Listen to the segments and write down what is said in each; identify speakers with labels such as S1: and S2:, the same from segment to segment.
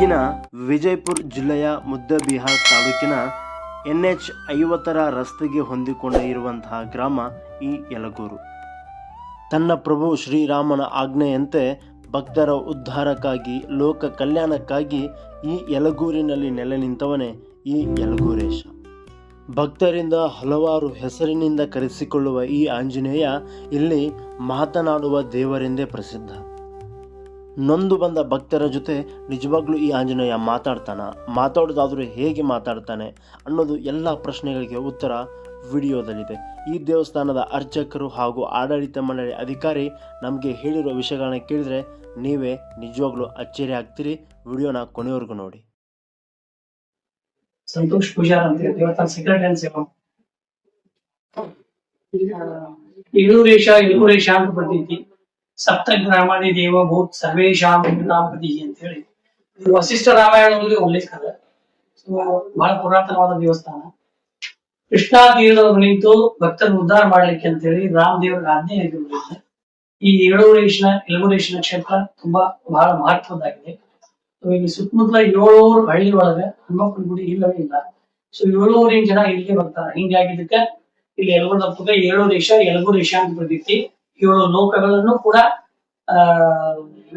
S1: ಈಗಿನ ವಿಜಯಪುರ ಜಿಲ್ಲೆಯ ಮುದ್ದಬಿಹಾರ್ ತಾಲೂಕಿನ NH 50 ರಸ್ತೆಗೆ ಹೊಂದಿಕೊಂಡ ಇರುವಂತಹ ಗ್ರಾಮ ಈ ಯಲಗೂರು. ತನ್ನ ಪ್ರಭು ಶ್ರೀರಾಮನ ಆಜ್ಞೆಯಂತೆ ಭಕ್ತರ ಉದ್ಧಾರಕ್ಕಾಗಿ ಲೋಕ ಕಲ್ಯಾಣಕ್ಕಾಗಿ ಈ ಯಲಗೂರಿನಲ್ಲಿ ನೆಲೆ ನಿಂತವನೇ ಈ ಯಲಗೂರೇಶ. ಭಕ್ತರಿಂದ ಹಲವಾರು ಹೆಸರಿನಿಂದ ಕರೆಸಿಕೊಳ್ಳುವ ಈ ಆಂಜನೇಯ ಇಲ್ಲಿ ಮಾತನಾಡುವ ದೇವರೆಂದೇ ಪ್ರಸಿದ್ಧ. ನೊಂದು ಬಂದ ಭಕ್ತರ ಜೊತೆ ನಿಜವಾಗ್ಲೂ ಈ ಆಂಜನೇಯ ಮಾತಾಡೋದಾದರೂ ಹೇಗೆ ಮಾತಾಡ್ತಾನೆ ಅನ್ನೋದು ಎಲ್ಲ ಪ್ರಶ್ನೆಗಳಿಗೆ ಉತ್ತರ ವಿಡಿಯೋದಲ್ಲಿದೆ. ಈ ದೇವಸ್ಥಾನದ ಅರ್ಚಕರು ಹಾಗೂ ಆಡಳಿತ ಮಂಡಳಿ ಅಧಿಕಾರಿ ನಮಗೆ ಹೇಳಿರೋ ವಿಷಯಗಳನ್ನ ಕೇಳಿದರೆ ನೀವೇ ನಿಜವಾಗ್ಲೂ ಅಚ್ಚರಿ ಆಗ್ತೀರಿ. ವಿಡಿಯೋನ ಕೊನೆವರೆಗೂ ನೋಡಿ.
S2: ಸಂತೋಷ್ ಪೂಜಾರ್ ಅಂತ ದೇವಸ್ಥಾನ ಸೆಕ್ರೆಟರಿ ಸೇವಾ ಯಲಗೂರೇಶ ಅಂತ ಬರ್ತೈತಿ. ಸಪ್ತಗ್ರಾಮಾದಿ ದೇವಭೂತ್ ಸರ್ವೇಶಾಂ ಗಣಪತಿ ಅಂತ ಹೇಳಿ ವಸಿಷ್ಠ ರಾಮಾಯಣದಲ್ಲಿ ಉಲ್ಲೇಖ ಅದ. ಬಹಳ ಪುರಾತನವಾದ ದೇವಸ್ಥಾನ. ಕೃಷ್ಣಾ ತೀರದೊಳಗೆ ನಿಂತು ಭಕ್ತರನ್ನು ಉದ್ಧಾರ ಮಾಡ್ಲಿಕ್ಕೆ ಅಂತ ಹೇಳಿ ರಾಮದೇವರ ಆಜ್ಞೆ ಆಗಿರೋದ್ರಿಂದ ಈ ಯಲಗೂರೇಶನ ಕ್ಷೇತ್ರ ತುಂಬಾ ಬಹಳ ಮಹತ್ವದ್ದಾಗಿದೆ. ಇಲ್ಲಿ ಸುತ್ತಮುತ್ತಲ 700 ಹಳ್ಳಿ ಒಳಗ ಹನುಮಪ್ಪನ ಗುಡಿ ಇಲ್ಲವೇ ಇಲ್ಲ. ಸೊ 700 ಜನ ಇಲ್ಲಿಗೆ ಬರ್ತಾರೆ. ಹಿಂಗಾಗಿದ್ದಕ್ಕ ಇಲ್ಲಿ ಯಲಗೂರು ಯಲಗೂರೇಶ ಅಂತ ಬರ್ತೈತಿ. 7 ಲೋಕಗಳನ್ನು ಕೂಡ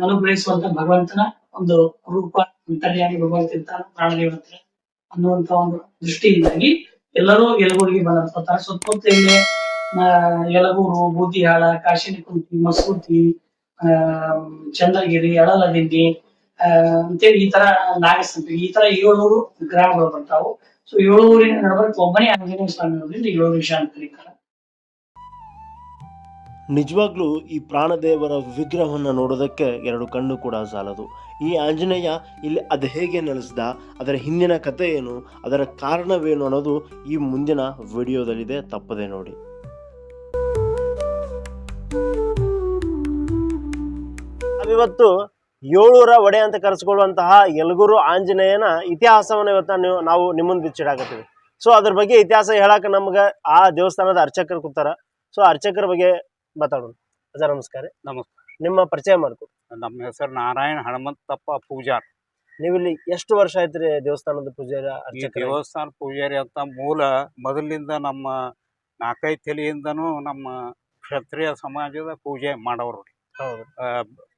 S2: ಅನುಗ್ರಹಿಸುವಂತ ಭಗವಂತನ ಒಂದು ರೂಪ, ಅಂತರ್ಯಾಮಿ ಭಗವಂತ ಇರ್ತಾನೆ ಪ್ರಾಣದೇವರ ಹತ್ರ ಅನ್ನುವಂತ ಒಂದು ದೃಷ್ಟಿಯಿಂದಾಗಿ ಎಲ್ಲರೂ ಯಲಗೂರಿಗೆ ಬಂದಿರ್ತಾರೆ. ಸುತ್ತಮುತ್ತ ಇಲ್ಲಿ ಯಲಗೂರು, ಬೂದಿಹಾಳ, ಕಾಶಿನಿಕುಂಟಿ, ಮಸೂತಿ, ಚಂದ್ರಗಿರಿ, ಅಳಲದಿನ್ನಿ ಅಂತೇಳಿ ಈ ತರ ನಾಗಸಂಪಿ ಈ ತರ 700 ಗ್ರಾಮಗಳು ಬರ್ತಾವು. ಸೊ 700 ನಡಬರ್ಕ್ ಒಬ್ಬನೇ ಆಂಜನೇಯ ಸ್ವಾಮಿ ಇರೋದ್ರಿಂದ ಯಲಗೂರೇಶ ಅಂತ ಕರೀತಾರೆ.
S1: ನಿಜವಾಗ್ಲೂ ಈ ಪ್ರಾಣದೇವರ ವಿಗ್ರಹವನ್ನು ನೋಡೋದಕ್ಕೆ 2 ಕಣ್ಣು ಕೂಡ ಸಾಲದು. ಈ ಆಂಜನೇಯ ಇಲ್ಲಿ ಅದು ಹೇಗೆ ನೆಲೆಸಿದ, ಅದರ ಹಿಂದಿನ ಕಥೆ ಏನು, ಅದರ ಕಾರಣವೇನು ಅನ್ನೋದು ಈ ಮುಂದಿನ ವಿಡಿಯೋದಲ್ಲಿದೆ, ತಪ್ಪದೆ ನೋಡಿ. ನಾವಿವತ್ತು 7 ಒಡೆ ಅಂತ ಕರೆಸ್ಕೊಳ್ಳುವಂತಹ ಯಲಗೂರು ಆಂಜನೇಯನ ಇತಿಹಾಸವನ್ನು ಇವತ್ತು ನಾವು ನಿಮ್ಮ ಮುಂದೆ ಬಿಚ್ಚಿಡಾಕತ್ತೀವಿ. ಸೊ ಅದ್ರ ಬಗ್ಗೆ ಇತಿಹಾಸ ಹೇಳಕ್ಕೆ ನಮ್ಗೆ ಆ ದೇವಸ್ಥಾನದ ಅರ್ಚಕರು ಕೂತಾರ. ಸೊ ಅರ್ಚಕರ ಬಗ್ಗೆ ಮಾತಾಡೋಣ. ಸರ್ ನಮಸ್ಕಾರ.
S3: ನಮಸ್ಕಾರ.
S1: ನಿಮ್ಮ ಪರಿಚಯ ಮಾಡ್ಕೊಡಿ.
S3: ನಮ್ಮ ಹೆಸರು ನಾರಾಯಣ ಹನುಮಂತಪ್ಪ ಪೂಜಾರ್.
S1: ನೀವಿಲ್ಲಿ ಎಷ್ಟು ವರ್ಷ ಆಯ್ತ್ರಿ ದೇವಸ್ಥಾನದ ಪೂಜಾರಿ ಅರ್ಚಕ?
S3: ದೇವಸ್ಥಾನ ಪೂಜಾರಿ ಅಂತ ಮೊದಲಿಂದ ನಮ್ಮ 4-5 ತಲೆಯಿಂದನೂ ನಮ್ಮ ಕ್ಷತ್ರಿಯ ಸಮಾಜದ ಪೂಜೆ ಮಾಡೋರು.
S1: ಹೌದು.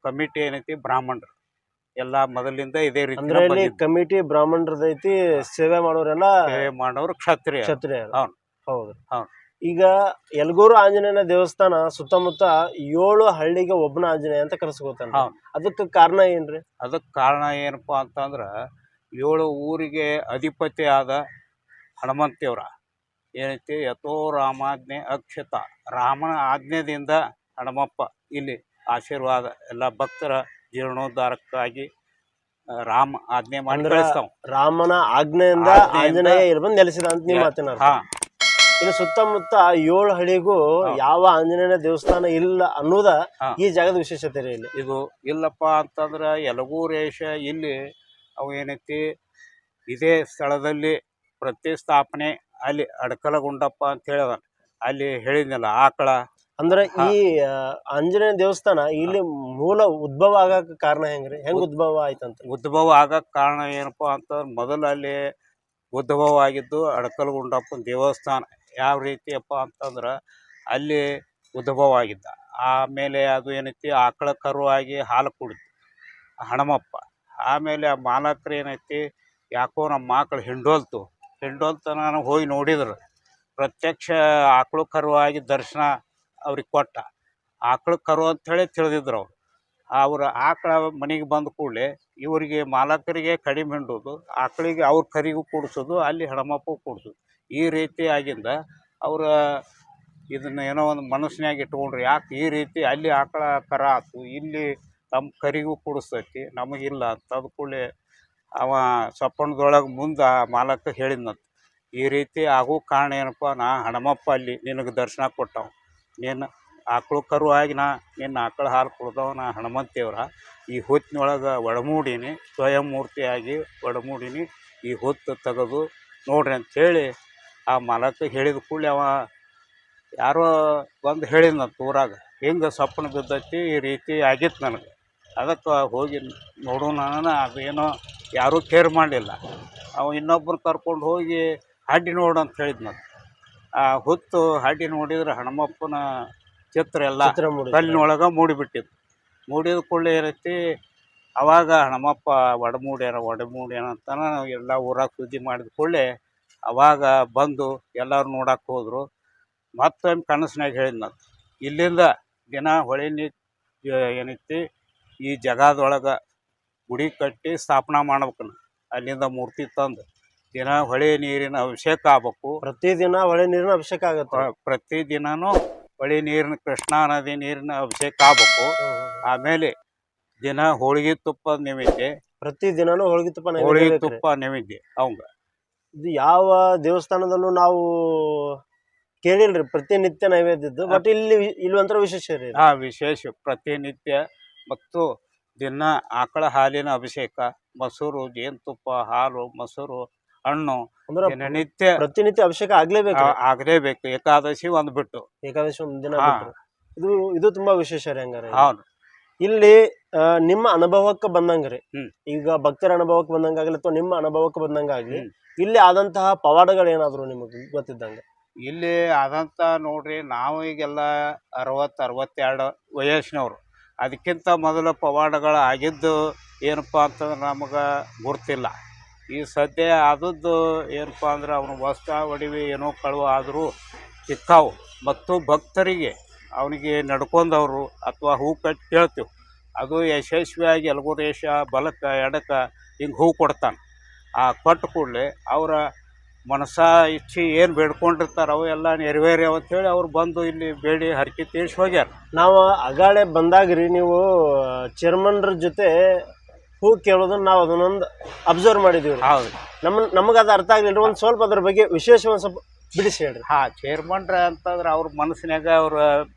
S3: ಕಮಿಟಿ ಏನೈತಿ ಬ್ರಾಹ್ಮಣರು ಎಲ್ಲ ಮೊದಲಿಂದ ಇದೇ ರೀತಿ
S1: ಕಮಿಟಿ ಬ್ರಾಹ್ಮಣರದೈತಿ. ಸೇವೆ ಮಾಡೋರೆಲ್ಲ
S3: ಮಾಡೋರು ಕ್ಷತ್ರಿಯ.
S1: ಹೌದು. ಈಗ ಯಲಗೂರು ಆಂಜನೇಯನ ದೇವಸ್ಥಾನ ಸುತ್ತಮುತ್ತ 7 ಹಳ್ಳಿಗೆ ಒಬ್ಬನ ಆಂಜನೇಯ ಅಂತ ಕರೆಸ್ಕೋತಾನೆ. ಅದಕ್ಕೆ ಕಾರಣ ಏನ್ರಿ?
S3: ಅದಕ್ಕೆ ಕಾರಣ ಏನಪ್ಪಾ ಅಂತಂದ್ರ 7 ಊರಿಗೆ ಅಧಿಪತಿ ಆದ ಹನುಮಂತೇವ್ರ ಏನೈತಿ ಯಥೋ ರಾಮಾಜ್ಞೆ ಅಕ್ಷತ, ರಾಮನ ಆಜ್ಞೆದಿಂದ ಹನುಮಪ್ಪ ಇಲ್ಲಿ ಆಶೀರ್ವಾದ ಎಲ್ಲ ಭಕ್ತರ ಜೀರ್ಣೋದ್ಧಾರಕ್ಕಾಗಿ ರಾಮ ಆಜ್ಞೆ ಮಾಡಿ ಕಳಿಸ್ತಾವ.
S1: ರಾಮನ ಆಜ್ಞೆಯಿಂದ ಆಂಜನೇಯ ಇಲ್ಲಿ ಬಂದು ನೆಲೆಸಿದ ಅಂತ ನೀವು ಮಾತನಾಡ. ಇನ್ನು ಸುತ್ತಮುತ್ತ 7 ಹಳ್ಳಿಗೂ ಯಾವ ಆಂಜನೇಯನ ದೇವಸ್ಥಾನ ಇಲ್ಲ ಅನ್ನೋದ ಈ ಜಾಗದ ವಿಶೇಷತೆ ರೀ. ಇಲ್ಲಿ
S3: ಇದು ಇಲ್ಲಪ್ಪ ಅಂತಂದ್ರ ಯಲಗೂರೇಶ ಇಲ್ಲಿ ಅವು ಏನೈತಿ ಇದೇ ಸ್ಥಳದಲ್ಲಿ ಪ್ರತಿಷ್ಠಾಪನೆ ಅಲ್ಲಿ ಅಡಕಲಗುಂಡಪ್ಪ ಅಂತ ಹೇಳಿದ. ಅಲ್ಲಿ ಹೇಳಿದ್ನಲ್ಲ ಆಕಳ
S1: ಅಂದ್ರೆ ಈ ಆಂಜನೇಯ ದೇವಸ್ಥಾನ ಇಲ್ಲಿ ಮೂಲ ಉದ್ಭವ ಆಗಕ್ಕೆ ಕಾರಣ ಹೆಂಗ್ ಉದ್ಭವ ಆಯ್ತಂತ?
S3: ಉದ್ಭವ ಆಗಕ್ಕೆ ಕಾರಣ ಏನಪ್ಪಾ ಅಂತಂದ್ರೆ ಮೊದಲು ಅಲ್ಲಿ ಉದ್ಭವ ಆಗಿದ್ದು ಅಡಕಲಗುಂಡಪ್ಪನ ದೇವಸ್ಥಾನ ಯಾವ ರೀತಿಯಪ್ಪ ಅಂತಂದ್ರೆ ಅಲ್ಲಿ ಉದ್ಭವ ಆಗಿದ್ದ. ಆಮೇಲೆ ಅದು ಏನೈತಿ ಆಕಳ ಕರುವಾಗಿ ಹಾಲು ಕುಡಿತು ಹನುಮಪ್ಪ. ಆಮೇಲೆ ಆ ಮಾಲಕರು ಏನೈತಿ ಯಾಕೋ ನಮ್ಮ ಆಕಳು ಹಿಂಡೋಲ್ತು ನಾನು ಹೋಗಿ ನೋಡಿದ್ರು. ಪ್ರತ್ಯಕ್ಷ ಆಕಳು ಕರುವಾಗಿ ದರ್ಶನ ಅವ್ರಿಗೆ ಕೊಟ್ಟ. ಆಕಳು ಕರು ಅಂಥೇಳಿ ತಿಳಿದಿದ್ರು ಅವರು. ಅವ್ರ ಆಕಳ ಮನೆಗೆ ಬಂದ ಕೂಡಲೇ ಇವರಿಗೆ ಮಾಲಕರಿಗೆ ಕಡಿಮೆ ಹಿಂಡೋದು, ಆಕಳಿಗೆ ಅವ್ರ ಕರಿಗೂ ಕೂಡಿಸೋದು, ಅಲ್ಲಿ ಹನುಮಪ್ಪು ಕೂಡಿಸೋದು. ಈ ರೀತಿ ಆಗಿಂದ ಅವ್ರ ಇದನ್ನ ಏನೋ ಒಂದು ಮನಸ್ಸಿನಾಗ ಇಟ್ಕೊಂಡ್ರು. ಯಾಕೆ ಈ ರೀತಿ ಅಲ್ಲಿ ಆಕಳ ಕರ ಆಯ್ತು, ಇಲ್ಲಿ ತಮ್ಮ ಕರಿಗೂ ಕೂಡಿಸ್ತೈತಿ ನಮಗಿಲ್ಲ ಅಂತ. ಅದು ಕೂಡಲೇ ಅವ ಸಪ್ಪಣದೊಳಗೆ ಮುಂದೆ ಮಾಲಕ ಹೇಳಿದ್ನಂತ, ಈ ರೀತಿ ಆಗೋ ಕಾರಣ ಏನಪ್ಪ, ನಾ ಹನುಮಪ್ಪ ಅಲ್ಲಿ ನಿನಗೆ ದರ್ಶನ ಕೊಟ್ಟವ, ನೀನು ಆಕಳು ಕರು ಆಗಿ ನಿನ್ನ ಆಕಳ ಹಾಲು ಕುಡ್ದವ ನಾ ಹನುಮಂತೇವ್ರ ಈ ಹೊತ್ತಿನೊಳಗೆ ಒಡಮೂಡಿನಿ, ಸ್ವಯಂ ಮೂರ್ತಿಯಾಗಿ ಒಡಮೂಡಿನಿ, ಈ ಹೊತ್ತು ತೆಗೆದು ನೋಡ್ರಿ ಅಂಥೇಳಿ ಆ ಮಾಲಕ ಹೇಳಿದ ಕೂಡಲೇ ಅವ ಯಾರೋ ಬಂದು ಹೇಳಿದ್ನಂತ ಊರಾಗ, ಹಿಂಗೆ ಸಪ್ಪನ ಬಿದ್ದೈತಿ ಈ ರೀತಿ ಆಗಿತ್ತು ನನಗೆ. ಅದಕ್ಕೆ ಹೋಗಿ ನೋಡೋಣ ಅದೇನೋ ಯಾರೂ ಕೇರ್ ಮಾಡಲಿಲ್ಲ. ಅವ ಇನ್ನೊಬ್ಬರು ಕರ್ಕೊಂಡು ಹೋಗಿ ಹಡ್ಡಿ ನೋಡು ಅಂತ ಹೇಳಿದ್ ಮತ್ತೆ. ಆ ಹೊತ್ತು ಹಡ್ಡಿ ನೋಡಿದ್ರೆ ಹನುಮಪ್ಪನ ಚಿತ್ರ ಎಲ್ಲ ಕಲ್ಲಿನೊಳಗೆ ಮೂಡಿಬಿಟ್ಟಿತ್ತು. ಮೂಡಿದ ಕೂಡಲೇ ಏನೈತಿ, ಅವಾಗ ಹನುಮಪ್ಪ ಒಡಮೂಡ್ಯಾನ ಅಂತಾನ ಎಲ್ಲ ಊರಾಗ ಸುದ್ದಿ ಮಾಡಿದ ಕೂಡಲೇ ಅವಾಗ ಬಂದು ಎಲ್ಲರೂ ನೋಡಕ್ಕೆ ಹೋದರು. ಮತ್ತೊಮ್ಮೆ ಕನಸಿನಾಗ ಹೇಳಿದ್ ನಾನು, ಇಲ್ಲಿಂದ ದಿನ ಹೊಳೆ ಏನೈತಿ ಈ ಜಗದೊಳಗೆ ಗುಡಿ ಕಟ್ಟಿ ಸ್ಥಾಪನಾ ಮಾಡ್ಬೇಕು. ಅಲ್ಲಿಂದ ಮೂರ್ತಿ ತಂದು ದಿನ ಹೊಳೆ ನೀರಿನ ಅಭಿಷೇಕ ಆಗ್ಬೇಕು.
S1: ಪ್ರತಿದಿನ ಹೊಳೆ ನೀರಿನ ಅಭಿಷೇಕ ಆಗುತ್ತೆ.
S3: ಪ್ರತಿದಿನನೂ ಹೊಳೆ ನೀರಿನ ಕೃಷ್ಣಾ ನದಿ ನೀರಿನ ಅಭಿಷೇಕ ಆಗ್ಬೇಕು. ಆಮೇಲೆ ದಿನ ಹೋಳಿಗೆ ತುಪ್ಪದ ನೈವೇದ್ಯ,
S1: ಪ್ರತಿದಿನನೂ ಹೋಳಿಗೆ ತುಪ್ಪ
S3: ನೈವೇದ್ಯ ಅವಂಗ.
S1: ಇದು ಯಾವ ದೇವಸ್ಥಾನದಲ್ಲೂ ನಾವು ಕೇಳಿಲ್ರಿ ಪ್ರತಿನಿತ್ಯ ನೈವೇದ್ಯದ್ದು. ಬಟ್ ಇಲ್ಲಿ ಒಂಥರ ವಿಶೇಷ ರೀ.
S3: ವಿಶೇಷ ಪ್ರತಿನಿತ್ಯ. ಮತ್ತು ದಿನ ಆಕಳ ಹಾಲಿನ ಅಭಿಷೇಕ, ಮೊಸರು, ಜೇನುತುಪ್ಪ, ಹಾಲು, ಮೊಸರು, ಹಣ್ಣು
S1: ಅಂದ್ರೆ
S3: ದಿನನಿತ್ಯ
S1: ಪ್ರತಿನಿತ್ಯ ಅಭಿಷೇಕ
S3: ಆಗ್ಲೇಬೇಕು. ಏಕಾದಶಿ ಒಂದು ಬಿಟ್ಟು
S1: ಒಂದು ದಿನ ಬಿಟ್ಟು. ಇದು ತುಂಬಾ ವಿಶೇಷ ರೀ ಹಂಗಾರೆ.
S3: ಹೌದು.
S1: ಇಲ್ಲಿ ನಿಮ್ಮ ಅನುಭವಕ್ಕೆ ಬಂದಂಗ್ರಿ, ಈಗ ಭಕ್ತರ ಅನುಭವಕ್ಕೆ ಬಂದಂಗಾಗ್ಲಿ ಅಥವಾ ನಿಮ್ಮ ಅನುಭವಕ್ಕೆ ಬಂದಂಗಾಗ್ಲಿ, ಇಲ್ಲಿ ಆದಂತಹ ಪವಾಡಗಳು ಏನಾದ್ರು ನಿಮಗೆ ಗೊತ್ತಿದ್ದಂಗೆ?
S3: ಇಲ್ಲಿ ಆದಂತ ನೋಡ್ರಿ, ನಾವು ಈಗೆಲ್ಲ 60-62 ವಯಸ್ಸಿನವ್ರು. ಅದಕ್ಕಿಂತ ಮೊದಲ ಪವಾಡಗಳು ಆಗಿದ್ದು ಏನಪ್ಪ ಅಂತಂದ್ರೆ ನಮಗೆ ಗುರ್ತಿಲ್ಲ. ಈ ಸದ್ಯ ಆದದ್ದು ಏನಪ್ಪ ಅಂದ್ರೆ ಅವನು ವಸ್ತ್ರ ಒಡವೆ ಏನೋ ಕಳುವ ಆದರೂ ಸಿಕ್ಕಾವು. ಮತ್ತು ಭಕ್ತರಿಗೆ ಅವನಿಗೆ ನಡ್ಕೊಂಡವರು ಅಥವಾ ಹೂ ಕಟ್ಟಿ ಕೇಳ್ತೀವಿ, ಅದು ಯಶಸ್ವಿಯಾಗಿ ಎಲ್ಗೋರೇಶ ಬಲಕ್ಕೆ ಎಡಕ್ಕೆ ಹಿಂಗೆ ಹೂ ಕೊಡ್ತಾನೆ. ಆ ಕೊಟ್ಟು ಕೂಡಲೇ ಅವರ ಮನಸ ಇಚ್ಛೆ ಏನು ಬೇಡ್ಕೊಂಡಿರ್ತಾರೆ ಅವು ಎಲ್ಲ ನೆರವೇರ್ಯಾವ ಅಂತೇಳಿ ಅವ್ರು ಬಂದು ಇಲ್ಲಿ ಬೇಡಿ ಹರಕೆ ತೀರ್ಸಿ ಹೋಗ್ಯಾರ.
S1: ನಾವು ಅಗಾಳೆ ಬಂದಾಗ್ರಿ ನೀವು ಚೇರ್ಮನ್ರ ಜೊತೆ ಹೂ ಕೇಳೋದನ್ನ ನಾವು ಅದನ್ನೊಂದು ಅಬ್ಸರ್ವ್ ಮಾಡಿದೀವಿ.
S3: ಹೌದು.
S1: ನಮಗೆ ಅದು ಅರ್ಥ ಆಗ್ಲಿಲ್ಲ. ಒಂದು ಸ್ವಲ್ಪ ಅದ್ರ ಬಗ್ಗೆ ವಿಶೇಷ ಒಂದು ಸ್ವಲ್ಪ ಬಿಡಿಸಿ ಹೇಳ್ರಿ.
S3: ಚೇರ್ಮನ್ರ ಅಂತಂದ್ರೆ ಅವ್ರ ಮನಸ್ಸಿನಾಗ ಅವ್ರು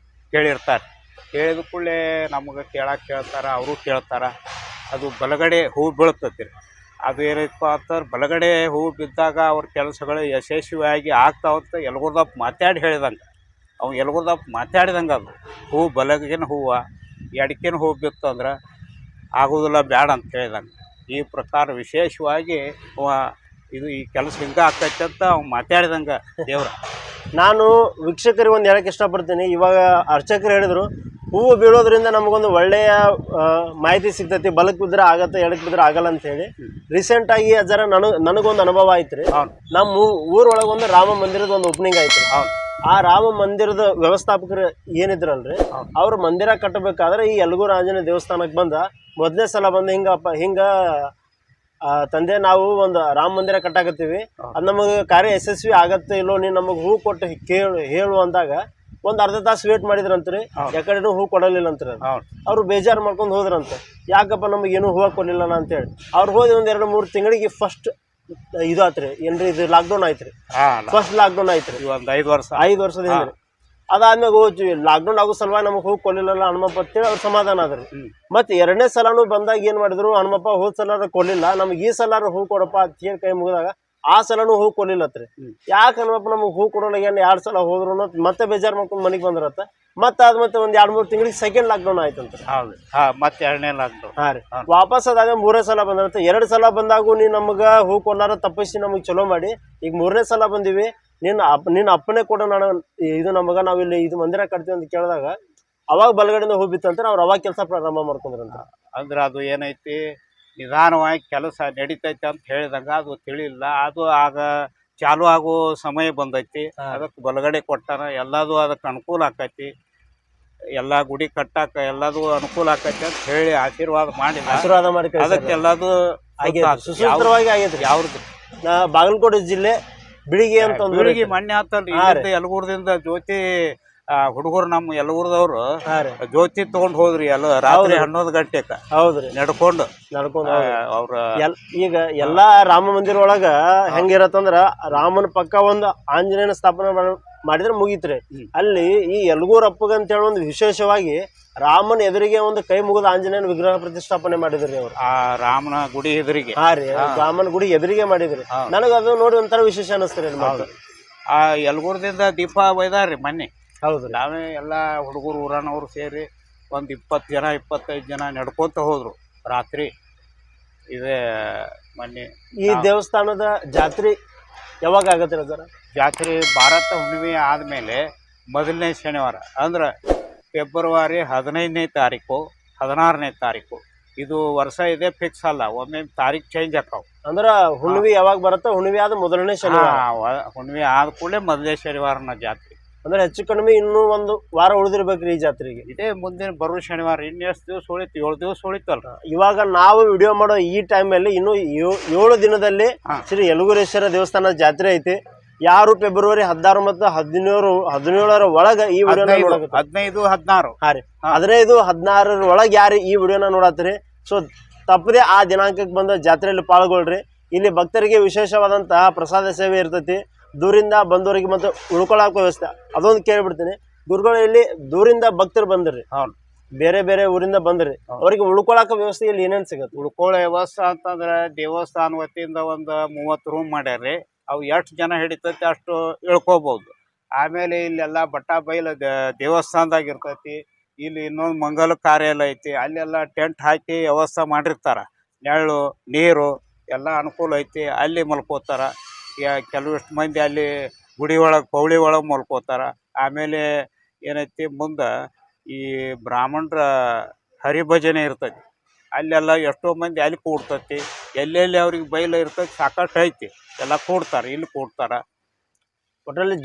S3: ಕೇಳಿರ್ತಾರೆ. ಕೇಳಿದ ಕೂಡಲೇ ನಮಗೆ ಕೇಳ್ತಾರೆ, ಅವರು ಕೇಳ್ತಾರೆ. ಅದು ಬಲಗಡೆ ಹೂ ಬೀಳ್ತತಿ ರೀ. ಅದು ಏನಪ್ಪ ಅಂತಂದ್ರೆ ಬಲಗಡೆ ಹೂ ಬಿದ್ದಾಗ ಅವ್ರ ಕೆಲಸಗಳು ಯಶಸ್ವಿಯಾಗಿ ಆಗ್ತಾವಂತ ಯಲಗುರ್ದಪ್ಪ ಮಾತಾಡಿ ಹೇಳಿದಂಗೆ. ಅವ್ನು ಯಲಗುರ್ದಪ್ಪ ಮಾತಾಡಿದಂಗೆ ಅದು ಹೂ ಬಲಗಿನ ಹೂವು ಎಡಕಿನ ಹೂ ಬಿತ್ತಂದ್ರೆ ಆಗೋದಿಲ್ಲ, ಬ್ಯಾಡ ಅಂತ ಹೇಳಿದಂಗೆ. ಈ ಪ್ರಕಾರ ವಿಶೇಷವಾಗಿ ಇದು ಈ ಕೆಲಸ ಹಿಂಗೆ ಆಗ್ತೈತೆ ಅಂತ ಅವ್ನು ಮಾತಾಡಿದಂಗೆ ದೇವ್ರ.
S1: ನಾನು ವೀಕ್ಷಕರಿಗೆ ಒಂದು ಹೇಳಕ್ಕೆ ಇಷ್ಟಪಡ್ತೀನಿ. ಇವಾಗ ಅರ್ಚಕರು ಹೇಳಿದ್ರು ಹೂವು ಬೀಳೋದ್ರಿಂದ ನಮಗೊಂದು ಒಳ್ಳೆಯ ಮಾಹಿತಿ ಸಿಗ್ತೈತಿ, ಬಲಕ್ಕೆ ಬಿದ್ದರೆ ಆಗತ್ತೆ, ಎಡಕ್ಕೆ ಬಿದ್ದರೆ ಆಗಲ್ಲ ಅಂತ ಹೇಳಿ. ರೀಸೆಂಟಾಗಿ ಅದರ ನನಗೊಂದು ಅನುಭವ ಆಯ್ತು ರೀ. ನಮ್ಮ ಊರೊಳಗೆ ಒಂದು ರಾಮ ಮಂದಿರದ ಒಂದು ಓಪನಿಂಗ್ ಆಯ್ತು. ಆ ರಾಮ ಮಂದಿರದ ವ್ಯವಸ್ಥಾಪಕರು ಏನಿದ್ರಲ್ರಿ, ಅವ್ರ ಮಂದಿರ ಕಟ್ಟಬೇಕಾದ್ರೆ ಈ ಯಲಗೂರು ಆಂಜನೇಯ ದೇವಸ್ಥಾನಕ್ಕೆ ಮೊದಲನೇ ಸಲ ಬಂದು ಹಿಂಗ ತಂದೆ ನಾವು ಒಂದು ರಾಮ ಮಂದಿರ ಕಟ್ಟಾಕತ್ತೀವಿ, ಅದು ನಮಗೆ ಕಾರ್ಯ ಯಶಸ್ವಿ ಆಗತ್ತೆ ಇಲ್ಲೋ, ನೀನು ನಮಗೆ ಹೂ ಕೊಟ್ಟು ಹೇಳು ಅಂದಾಗ ಒಂದು ಅರ್ಧ ತಾಸು ವೇಟ್ ಮಾಡಿದ್ರಂತ್ರಿ. ಯಾಕಡೆನೂ ಹೂ ಕೊಡಲಿಲ್ಲ ಅಂತ್ರಿ. ಅವ್ರು ಬೇಜಾರು ಮಾಡ್ಕೊಂಡು ಹೋದ್ರಂತೆ, ಯಾಕಪ್ಪ ನಮಗೇನು ಹೂವು ಕೊಡಲಿಲ್ಲ ಅಂತೇಳಿ. ಅವ್ರು ಹೋಗಿ ಒಂದು 2-3 ತಿಂಗಳಿಗೆ ಫಸ್ಟ್ ಇದು ಆತ್ರಿ. ಏನ್ರಿ ಇದು ಲಾಕ್ಡೌನ್ ಆಯ್ತ್ರಿ. ಫಸ್ಟ್ ಲಾಕ್ಡೌನ್ ಆಯ್ತ್ರಿ. 5 ವರ್ಷದ ಹಿಂದೆ. ಅದಾದ್ಮೇಲೆ ಹೋಗ್ತೀವಿ, ಲಾಕ್ಡೌನ್ ಆಗೋ ಸಲುವಾಗಿ ನಮಗೆ ಹೂ ಕೊಡ್ಲಿಲ್ಲ ಹನುಮಪ್ಪ ಅಂತೇಳಿ ಅವ್ರು ಸಮಾಧಾನ ಆದ್ರಿ. ಮತ್ತೆ 2ನೇ ಸಲನೂ ಬಂದಾಗ ಏನ್ ಮಾಡಿದ್ರು, ಹನುಮಪ್ಪ ಹೋದ್ ಸಲ ಕೊಡ್ಲಿಲ್ಲ, ನಮ್ಗೆ ಈ ಸಲ ಹೂ ಕೊಡಪ್ಪ ಅಂತ ಹೇಳಿ ಕೈ ಮುಗಿದಾಗ ಆ ಸಲನೂ ಹೂ ಕೊಡ್ಲಿಲ್ಲತ್ರಿ. ಯಾಕೆ ಹನುಮಪ್ಪ ನಮಗೆ ಹೂ ಕೊಡೋಲ್ಲ, ಏನು 2 ಸಲ ಹೋದ್ರು ಮತ್ತೆ ಬೇಜಾರು ಮಾಡ್ಕೊಂಡು ಮನೆಗೆ ಬಂದ್ರತ್ತ. ಮತ್ತೆ ಅದ್ ಮತ್ತೆ ಒಂದು 2-3 ತಿಂಗಳಿಗೆ ಸೆಕೆಂಡ್ ಲಾಕ್ಡೌನ್ ಆಯ್ತಂತ.
S3: ಮತ್ತೆ 2ನೇ ಲಾಕ್ಡೌನ್.
S1: ರೀ ವಾಪಸ್ ಅದಾಗ 3ನೇ ಸಲ ಬಂದಿರತ್ತೆ. 2 ಸಲ ಬಂದಾಗೂ ನೀ ನಮ್ಗ ಹೂ ಕೊಡ್ಲಾರ ತಪ್ಪಿಸಿ ನಮಗ್ ಚಲೋ ಮಾಡಿ ಈಗ 3ನೇ ಸಲ ಬಂದಿವಿ, ನಿನ್ನ ಅಪ್ಪನೇ ಕೊಡ ನಾನು ಇದು ನಮಗ ನಾವಿಲ್ಲಿ ಇದು ಮಂದಿರ ಕಟ್ತೀವಿ ಅಂತ ಕೇಳಿದಾಗ ಅವಾಗ ಬಲಗಡೆಯಿಂದ ಹೂ ಬಿತ್ತಂತಾರೆ. ಅವ್ರು ಅವಾಗ ಕೆಲಸ ಪ್ರಾರಂಭ ಮಾಡ್ಕೊಂಡ್ರಂತ.
S3: ಅಂದ್ರೆ ಅದು ಏನೈತಿ, ನಿಧಾನವಾಗಿ ಕೆಲಸ ನಡೀತೈತೆ ಅಂತ ಹೇಳಿದಂಗ ಅದು ತಿಳಿಲ್ಲ. ಅದು ಆಗ ಚಾಲು ಆಗೋ ಸಮಯ ಬಂದೈತಿ, ಅದಕ್ಕೆ ಬಲಗಡೆ ಕೊಟ್ಟಾರ. ಎಲ್ಲದೂ ಅದಕ್ಕೆ ಅನುಕೂಲ ಆಕೈತಿ, ಎಲ್ಲ ಗುಡಿ ಕಟ್ಟಾಕ ಎಲ್ಲದೂ ಅನುಕೂಲ ಆಕೈತಿ ಅಂತ ಹೇಳಿ ಆಶೀರ್ವಾದ ಮಾಡಿ ಅದಕ್ಕೆ ಎಲ್ಲದೂ
S1: ಸುಸೂತ್ರವಾಗಿ ಆಗೈತ್ರಿ.
S3: ಯಾವ್ದು
S1: ಬಾಗಲಕೋಟೆ ಜಿಲ್ಲೆ ಬಿಳಿಗಿ ಅಂತ
S3: ಬಿಳಿಗಿ ಮಣ್ಣೆ ಆತಲ್ರಿ. ಯಲಗೂರದಿಂದ ಜ್ಯೋತಿ ಹುಡುಗರು ನಮ್ಮ ಯಲಗೂರದವ್ರು ಜ್ಯೋತಿ ತಗೊಂಡ್ ಹೋದ್ರಿ ರಾತ್ರಿ 11 ಗಂಟೆಕ.
S1: ಹೌದ್ರಿ, ನಡ್ಕೊಂಡು
S3: ಅವ್ರ
S1: ಈಗ ಎಲ್ಲಾ ರಾಮ ಮಂದಿರ ಒಳಗ ಹೆಂಗಿರತ್ತಂದ್ರ ರಾಮನ ಪಕ್ಕ ಒಂದು ಆಂಜನೇಯನ ಸ್ಥಾಪನೆ ಮಾಡಿದ್ರೆ ಮುಗೀತ್ರಿ. ಅಲ್ಲಿ ಈ ಯಲಗೂರ್ ಅಪ್ಪಗ ಅಂತ ಹೇಳಿ ಒಂದು ವಿಶೇಷವಾಗಿ ರಾಮನ ಎದುರಿಗೆ ಒಂದು ಕೈ ಮುಗಿದ ಆಂಜನೇಯನ ವಿಗ್ರಹ ಪ್ರತಿಷ್ಠಾಪನೆ ಮಾಡಿದ್ರಿ ಅವ್ರು.
S3: ಆ ರಾಮನ ಗುಡಿ ಎದುರಿಗೆ.
S1: ರಾಮನ ಗುಡಿ ಎದುರಿಗೆ ಮಾಡಿದ್ರಿ. ನನಗ ಅದು ನೋಡಿ ಒಂಥರ ವಿಶೇಷ ಅನಿಸ್ತೀರಿ.
S3: ಆ ಯಲಗೂರದಿಂದ ದೀಪ ಒಯ್ದಾರ್ರಿ ಮೊನ್ನೆ.
S1: ಹೌದು,
S3: ನಾವೇ ಎಲ್ಲಾ ಹುಡುಗರು ಊರನವ್ರು ಸೇರಿ ಒಂದು 20 ಜನ 25 ಜನ ನಡ್ಕೊತ ಹೋದ್ರು ರಾತ್ರಿ. ಇದೇ ಮೊನ್ನೆ
S1: ಈ ದೇವಸ್ಥಾನದ ಜಾತ್ರೆ ಯಾವಾಗ ಆಗತ್ತೆ ಸರ್?
S3: ಜಾತ್ರೆ ಭಾರತ ಹುಣ್ಣಿಮೆ ಆದಮೇಲೆ ಮೊದಲನೇ ಶನಿವಾರ ಅಂದ್ರೆ ಫೆಬ್ರವರಿ 15ನೇ ತಾರೀಕು 16ನೇ ತಾರೀಕು. ಇದು ವರ್ಷ ಇದೆ ಫಿಕ್ಸ್ ಅಲ್ಲ, ಒಮ್ಮೆ ತಾರೀಕು ಚೇಂಜ್ ಆಕಾವು.
S1: ಅಂದ್ರೆ ಹುಣ್ಣಿಮೆ ಯಾವಾಗ ಬರುತ್ತೋ ಹುಣ್ಣಿಮೆ ಆದ ಮೊದಲನೇ ಶನಿವಾರ.
S3: ಹುಣ್ಣಿಮೆ ಆದ ಕೂಡಲೇ ಮೊದಲನೇ ಶನಿವಾರನ ಜಾತ್ರೆ.
S1: ಅಂದ್ರೆ ಹೆಚ್ಚು ಕಡಿಮೆ ಇನ್ನೂ ಒಂದು ವಾರ ಉಳಿದಿರ್ಬೇಕ್ರಿ ಈ ಜಾತ್ರೆಗೆ.
S3: ಇದೇ ಮುಂದಿನ ಬರೋ ಶನಿವಾರ. ಇನ್ನೆಷ್ಟು ದಿವಸ ಉಳಿತು? 7 ದಿವಸ ಉಳಿತಲ್ರ.
S1: ಇವಾಗ ನಾವು ವಿಡಿಯೋ ಮಾಡೋ ಈ ಟೈಮಲ್ಲಿ ಇನ್ನು 7 ದಿನದಲ್ಲಿ ಶ್ರೀ ಯಲಗೂರೇಶ್ವರ ದೇವಸ್ಥಾನ ಜಾತ್ರೆ ಐತಿ. ಯಾರು ಫೆಬ್ರವರಿ 16 ಮತ್ತು 17ರ ಒಳಗ ಈ ವಿಡಿಯೋನ
S3: 15 16
S1: 15 16 ಒಳಗೆ ಯಾರು ಈ ವಿಡಿಯೋನ ನೋಡತ್ತೀರಿ, ಸೊ ತಪ್ಪದೆ ಆ ದಿನಾಂಕಕ್ಕೆ ಬಂದ ಜಾತ್ರೆಯಲ್ಲಿ ಪಾಲ್ಗೊಳ್ರಿ. ಇಲ್ಲಿ ಭಕ್ತರಿಗೆ ವಿಶೇಷವಾದಂತಹ ಪ್ರಸಾದ ಸೇವೆ ಇರ್ತೈತಿ. ದೂರಿಂದ ಬಂದವರಿಗೆ ಮತ್ತು ಉಳ್ಕೊಳಕ ವ್ಯವಸ್ಥೆ ಅದೊಂದು ಕೇಳ್ಬಿಡ್ತೀನಿ. ಗುರುಗಳು ಇಲ್ಲಿ ದೂರಿಂದ ಭಕ್ತರು ಬಂದ್ರಿ, ಬೇರೆ ಬೇರೆ ಊರಿಂದ ಬಂದ್ರಿ, ಅವ್ರಿಗೆ ಉಳ್ಕೊಳಕ ವ್ಯವಸ್ಥೆ ಇಲ್ಲಿ ಏನೇನು ಸಿಗತ್ತೆ?
S3: ಉಳ್ಕೊಳ್ಳೋ ವ್ಯವಸ್ಥೆ ಅಂತಂದ್ರೆ ದೇವಸ್ಥಾನ ವತಿಯಿಂದ ಒಂದು 30 ರೂಮ್ ಮಾಡ್ಯಾರ್ರಿ. ಅವು ಎಷ್ಟು ಜನ ಹಿಡಿತೈತಿ ಅಷ್ಟು ಇಳ್ಕೋಬಹುದು. ಆಮೇಲೆ ಇಲ್ಲೆಲ್ಲ ಬಟ್ಟ ಬೈಲು ದೇವಸ್ಥಾನದಾಗ ಇರ್ತೈತಿ. ಇಲ್ಲಿ ಇನ್ನೊಂದು ಮಂಗಲ ಕಾರ್ಯಾಲಯ ಐತಿ, ಅಲ್ಲೆಲ್ಲ ಟೆಂಟ್ ಹಾಕಿ ವ್ಯವಸ್ಥೆ ಮಾಡಿರ್ತಾರ. ನೆರಳು ನೀರು ಎಲ್ಲ ಅನುಕೂಲ ಐತಿ. ಅಲ್ಲಿ ಮಲ್ಕೋತಾರ. ಕೆಲವಿಷ್ಟು ಮಂದಿ ಅಲ್ಲಿ ಗುಡಿ ಒಳಗೆ ಪೌಳಿ ಒಳಗೆ ಮಲ್ಕೋತಾರ. ಆಮೇಲೆ ಏನೈತಿ ಮುಂದೆ ಈ ಬ್ರಾಹ್ಮಣರ ಹರಿಭಜನೆ ಇರ್ತೈತಿ. ಅಲ್ಲೆಲ್ಲ ಎಷ್ಟೋ ಮಂದಿ ಅಲ್ಲಿ ಕೂಡ್ತೈತಿ. ಎಲ್ಲೆಲ್ಲಿ ಅವ್ರಿಗೆ ಬೈಲು ಇರ್ತೈತಿ ಸಾಕಷ್ಟು ಐತಿ, ಎಲ್ಲ ಕೂಡ್ತಾರೆ, ಇಲ್ಲಿ ಕೂಡ್ತಾರ.
S1: ಒಟ್ಟಲ್ಲಿ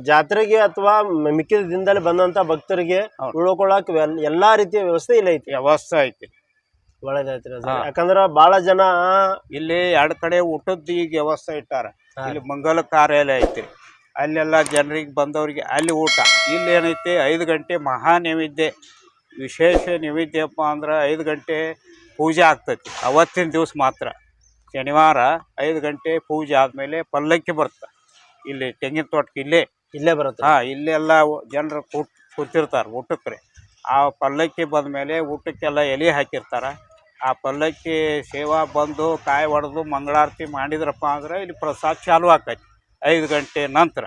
S1: ಜಾತ್ರೆಗೆ ಅಥವಾ ಮಿಕ್ಕಿದ ದಿನದಲ್ಲಿ ಬಂದಂತ ಭಕ್ತರಿಗೆ ಉಳ್ಕೊಳಕ್ ಎಲ್ಲಾ ರೀತಿಯ ವ್ಯವಸ್ಥೆ ಇಲ್ಲ ಐತಿ.
S3: ವ್ಯವಸ್ಥೆ ಐತಿ,
S1: ಒಳ್ಳೇದೈತ್ರಿ. ಯಾಕಂದ್ರ ಬಹಳ ಜನ
S3: ಇಲ್ಲಿ 2 ಕಡೆ ಊಟದ ಈಗ ವ್ಯವಸ್ಥೆ ಇಟ್ಟಾರ. ಇಲ್ಲಿ ಮಂಗಲ ಕಾರ್ಯಾಲಯ ಐತಿ, ಅಲ್ಲೆಲ್ಲ ಜನರಿಗೆ ಬಂದವ್ರಿಗೆ ಅಲ್ಲಿ ಊಟ. ಇಲ್ಲಿ ಏನೈತಿ 5 ಗಂಟೆ ಮಹಾ ನೈವೇದ್ಯ. ವಿಶೇಷ ನೈವೇದ್ಯಪ್ಪ ಅಂದ್ರೆ 5 ಗಂಟೆ ಪೂಜೆ ಆಗ್ತೈತಿ ಅವತ್ತಿನ ದಿವಸ ಮಾತ್ರ. ಶನಿವಾರ 5 ಗಂಟೆ ಪೂಜೆ ಆದಮೇಲೆ ಪಲ್ಲಕ್ಕಿ ಬರುತ್ತೆ. ಇಲ್ಲಿ ತೆಂಗಿನ ತೋಟಕ್ಕೆ ಇಲ್ಲೇ ಬರುತ್ತೆ. ಇಲ್ಲೆಲ್ಲ ಜನರು ಕೂತಿರ್ತಾರೆ ಊಟಕ್ಕೆ. ಆ ಪಲ್ಲಕ್ಕಿ ಬಂದ ಮೇಲೆ ಊಟಕ್ಕೆಲ್ಲ ಎಲೆ ಹಾಕಿರ್ತಾರೆ. ಆ ಪಲ್ಲಕ್ಕಿ ಸೇವಾ ಬಂದು ಕಾಯಿ ಹೊಡೆದು ಮಂಗಳಾರತಿ ಮಾಡಿದ್ರಪ್ಪ ಅಂದ್ರೆ ಇಲ್ಲಿ ಪ್ರಸಾದ ಚಾಲು ಆಕೈತಿ 5 ಗಂಟೆ ನಂತರ.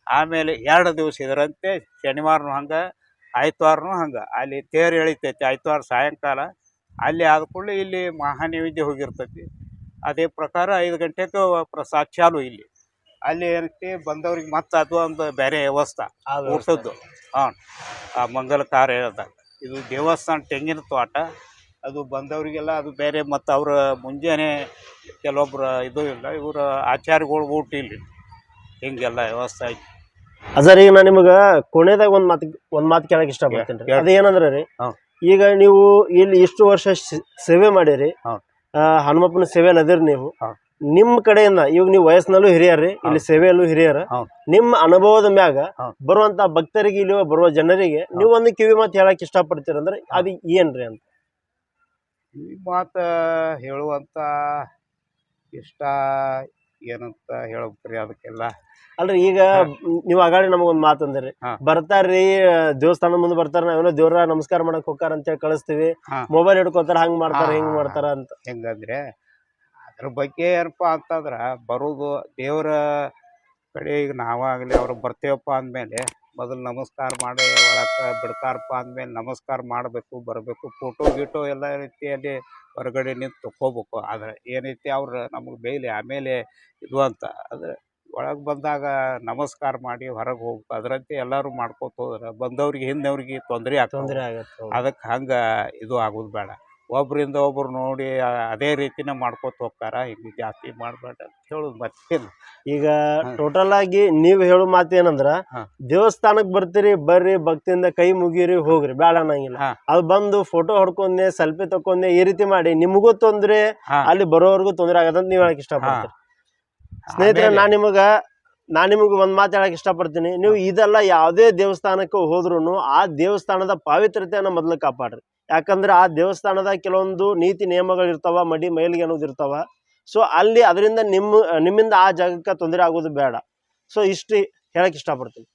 S3: ಆಮೇಲೆ 2 ದಿವಸ ಇದರಂತೆ ಶನಿವಾರನೂ ಹಂಗೆ, ಆಯ್ತವಾರನೂ ಹಂಗೆ. ಅಲ್ಲಿ ತೇರು ಎಳಿತೈತಿ ಆಯ್ತವಾರ ಸಾಯಂಕಾಲ. ಅಲ್ಲಿ ಆದ ಕೂಡಲೇ ಇಲ್ಲಿ ಮಹಾನೈವೇದ್ಯ ಹೋಗಿರ್ತೈತಿ. ಅದೇ ಪ್ರಕಾರ 5 ಗಂಟೆಗೆ ಪ್ರಸಾದ ಚಾಲು ಇಲ್ಲಿ. ಅಲ್ಲಿ ಏನೈತಿ ಬಂದವ್ರಿಗೆ ಮತ್ತೆ ಅದು ಒಂದು ಬೇರೆ ವ್ಯವಸ್ಥೆ ಊಟದ್ದು. ಆ ಮಂಗಲ ಕಾರ್ಯದಾಗ ಇದು ದೇವಸ್ಥಾನ ತೆಂಗಿನ ತೋಟ. ಅದು ಬಂದವರಿಗೆಲ್ಲ ಅದು ಬೇರೆ. ಮತ್ತು ಅವ್ರ ಮುಂಜಾನೆ ಕೆಲವೊಬ್ರು ಇದು ಇಲ್ಲ, ಇವರು ಆಚಾರ್ಯಗಳು ಊಟ ಇಲ್ಲಿ ಹಿಂಗೆಲ್ಲ ವ್ಯವಸ್ಥೆ ಐತಿ.
S1: ಸರ್, ಈಗ ನಾನು ನಿಮಗೆ ಕೊನೆದಾಗ ಒಂದು ಮಾತು ಕೇಳಕ್ಕೆ ಇಷ್ಟಪಡ್ತೀನಿ ರೀ. ಅದೇನಂದ್ರೆ ರೀ, ಈಗ ನೀವು ಇಲ್ಲಿ ಇಷ್ಟು ವರ್ಷ ಸೇವೆ ಮಾಡಿರಿ, ಹನುಮಪ್ಪನ ಸೇವೆಯಲ್ಲಿ ಅದಿರಿ ನೀವು. ನಿಮ್ಮ ಕಡೆಯಿಂದ ಇವಾಗ ನೀವು ವಯಸ್ಸಿನಲ್ಲೂ ಹಿರಿಯರ್ರಿ, ಇಲ್ಲಿ ಸೇವೆಯಲ್ಲೂ ಹಿರಿಯರ. ನಿಮ್ಮ ಅನುಭವದ ಮ್ಯಾಗ ಬರುವಂತ ಭಕ್ತರಿಗೆ, ಇಲ್ಲಿ ಬರುವ ಜನರಿಗೆ ನೀವು ಒಂದು ಕಿವಿ ಮಾತು ಹೇಳಕ್ ಇಷ್ಟಪಡ್ತೀರ ಅಂದ್ರೆ ಅದು ಏನ್ರಿ ಅಂತ?
S3: ಈ ಮಾತು ಹೇಳುವಂತ ಇಷ್ಟ ಏನಂತ ಹೇಳ್ಬೇಕ್ರಿ ಅದಕ್ಕೆಲ್ಲ.
S1: ಅಲ್ರಿ, ಈಗ ನೀವು ಆಗಾಡಿ ನಮಗೊಂದು ಮಾತು ಅಂದ್ರಿ, ಬರ್ತಾರ್ರಿ ದೇವಸ್ಥಾನದ ಮುಂದೆ ಬರ್ತಾರ, ನಾವೇನೋ ದೇವ್ರ ನಮಸ್ಕಾರ ಮಾಡಕ್ ಹೋಗಾರ ಅಂತೇಳಿ ಕಳಿಸ್ತೀವಿ, ಮೊಬೈಲ್ ಹಿಡ್ಕೋತಾರ, ಹಂಗ್ ಮಾಡ್ತಾರ ಹಿಂಗ್ ಮಾಡ್ತಾರ ಅಂತ.
S3: ಹೆಂಗಂದ್ರೆ ಅದ್ರ ಬಗ್ಗೆ ಏನಪ್ಪ ಅಂತಂದ್ರೆ ಬರೋದು ದೇವರ ಕಡೆ. ಈಗ ನಾವಾಗಲಿ ಅವ್ರು ಬರ್ತೇವಪ್ಪ ಅಂದಮೇಲೆ ಮೊದಲು ನಮಸ್ಕಾರ ಮಾಡಿ ಒಳಕ್ಕೆ ಬಿಡ್ತಾರಪ್ಪ ಅಂದಮೇಲೆ ನಮಸ್ಕಾರ ಮಾಡಬೇಕು, ಬರಬೇಕು. ಫೋಟೋ ಗೀಟೋ ಎಲ್ಲ ರೀತಿಯಲ್ಲಿ ಹೊರಗಡೆ ನಿಂತು ತಗೋಬೇಕು. ಆದರೆ ಏನೈತಿ ಅವ್ರು ನಮಗೆ ಬೇಲಿ ಆಮೇಲೆ ಇದು ಅಂತ. ಆದರೆ ಒಳಗೆ ಬಂದಾಗ ನಮಸ್ಕಾರ ಮಾಡಿ ಹೊರಗೆ ಹೋಗ್ಬೇಕು. ಅದರಂತೆ ಎಲ್ಲರೂ ಮಾಡ್ಕೊತ ಹೋದ್ರೆ ಬಂದವ್ರಿಗೆ ಹಿಂದವ್ರಿಗೆ ತೊಂದರೆ
S1: ಆಗತ್ತೆ.
S3: ಅದಕ್ಕೆ ಹಂಗೆ ಇದು ಆಗೋದು ಬೇಡ. ಒಬ್ಬರಿಂದ ಒಬ್ರು ನೋಡಿ ಅದೇ ರೀತಿನೇ ಮಾಡ್ಕೊತ ಹೋಗ್ತಾರ. ಹಿಂಗೆ ಜಾಸ್ತಿ ಮಾಡಬೇಡ ಅಂತ ಹೇಳೋದು ಮತ್ತೇನು.
S1: ಈಗ ಟೋಟಲ್ ಆಗಿ ನೀವು ಹೇಳೋ ಮಾತು ಏನಂದ್ರ, ದೇವಸ್ಥಾನಕ್ಕೆ ಬರ್ತೀರಿ, ಬರ್ರಿ, ಭಕ್ತಿಯಿಂದ ಕೈ ಮುಗಿರಿ, ಹೋಗ್ರಿ, ಬೇಡ ಅನ್ನಂಗಿಲ್ಲ. ಅದು ಬಂದು ಫೋಟೋ ಹೊಡ್ಕೊಂಡೆ, ಸೆಲ್ಫಿ ತಕೊಂಡೆ, ಈ ರೀತಿ ಮಾಡಿ ನಿಮಗೂ ತೊಂದ್ರೆ, ಅಲ್ಲಿ ಬರೋವರೆಗೂ ತೊಂದರೆ ಆಗದಂತ ನೀವ್ ಹೇಳಕ್ ಇಷ್ಟಪಡ್ತೀರಿ. ಸ್ನೇಹಿತರೆ, ನಾನ್ ನಿಮಗೆ ಒಂದ್ ಮಾತು ಹೇಳಕ್ ಇಷ್ಟಪಡ್ತೀನಿ. ನೀವು ಇದೆಲ್ಲ ಯಾವುದೇ ದೇವಸ್ಥಾನಕ್ಕೆ ಹೋದ್ರು ಆ ದೇವಸ್ಥಾನದ ಪಾವಿತ್ರತೆಯನ್ನ ಮೊದಲು ಕಾಪಾಡ್ರಿ. ಯಾಕಂದ್ರೆ ಆ ದೇವಸ್ಥಾನದ ಕೆಲವೊಂದು ನೀತಿ ನಿಯಮಗಳು ಇರ್ತಾವ, ಮೈಲಿಗೆ ಅನ್ನೋದು ಇರ್ತಾವ. ಸೊ ಅಲ್ಲಿ ಅದರಿಂದ ನಿಮ್ಮಿಂದ ಆ ಜಾಗಕ್ಕೆ ತೊಂದರೆ ಆಗೋದು ಬೇಡ. ಸೊ ಇಷ್ಟು ಹೇಳಕ್ ಇಷ್ಟಪಡ್ತೀನಿ.